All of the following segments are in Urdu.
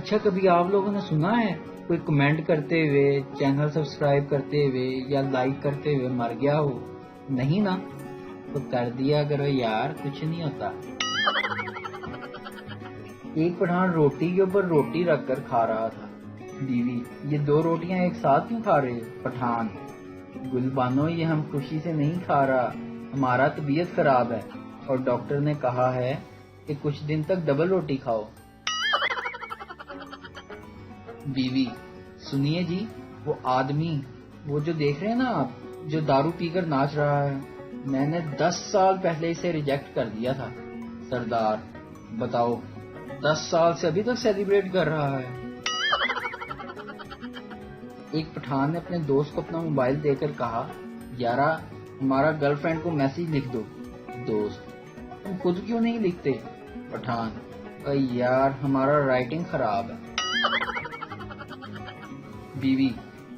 اچھا کبھی آپ لوگوں نے سنا ہے کوئی کمنٹ کرتے ہوئے، چینل سبسکرائب کرتے ہوئے یا لائک کرتے ہوئے مر گیا ہو؟ نہیں نا؟ تو کر دیا کرو یار، کچھ نہیں ہوتا۔ ایک پٹھان روٹی کے اوپر روٹی رکھ کر کھا رہا تھا۔ بیوی: یہ 2 روٹیاں ایک ساتھ کیوں کھا رہے ہو؟ پٹھان: گل بانو، یہ ہم خوشی سے نہیں کھا رہا، ہمارا طبیعت خراب ہے اور ڈاکٹر نے کہا ہے کہ کچھ دن تک ڈبل روٹی کھاؤ۔ بیوی: سنیے جی، وہ آدمی، وہ جو دیکھ رہے ہیں نا آپ، جو دارو پی کر ناچ رہا ہے، میں نے 10 سال پہلے اسے ریجیکٹ کر دیا تھا۔ سردار: بتاؤ، 10 سال سے ابھی تک سیلیبریٹ کر رہا ہے؟ ایک پٹھان نے اپنے دوست کو اپنا موبائل دے کر کہا، یارا ہمارا گرل فرینڈ کو میسج لکھ دو۔ دوست: تم خود کیوں نہیں لکھتے؟ پٹھان: یار ہمارا رائٹنگ خراب ہے۔ بیوی: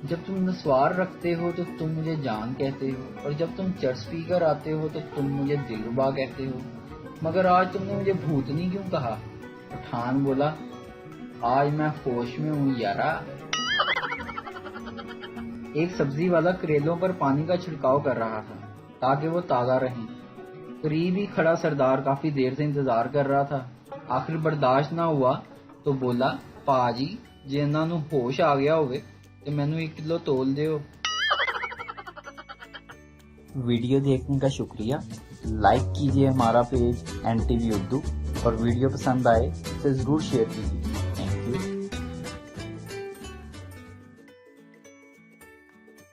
جب تم نسوار رکھتے ہو تو تم مجھے جان کہتے ہو، اور جب تم چرس پی کر آتے ہو تو تم مجھے دلربا کہتے ہو، مگر آج تم نے مجھے بھوتنی کیوں کہا؟ پٹھان بولا، آج میں ہوش میں ہوں یارا۔ ایک سبزی والا کریلوں پر پانی کا چھڑکاؤ کر رہا تھا تاکہ وہ تازہ رہیں۔ قریب ہی کھڑا سردار کافی دیر سے انتظار کر رہا تھا۔ آخر برداشت نہ ہوا تو بولا، پا جی جے انہاں نوں ہوش آ گیا ہوئے تو مینوں 1 کلو تول دیو۔ ویڈیو دیکھنے کا شکریہ۔ لائک کیجیے ہمارا پیج NTV اردو، اور ویڈیو پسند آئے تو ضرور شیئر کیجیے۔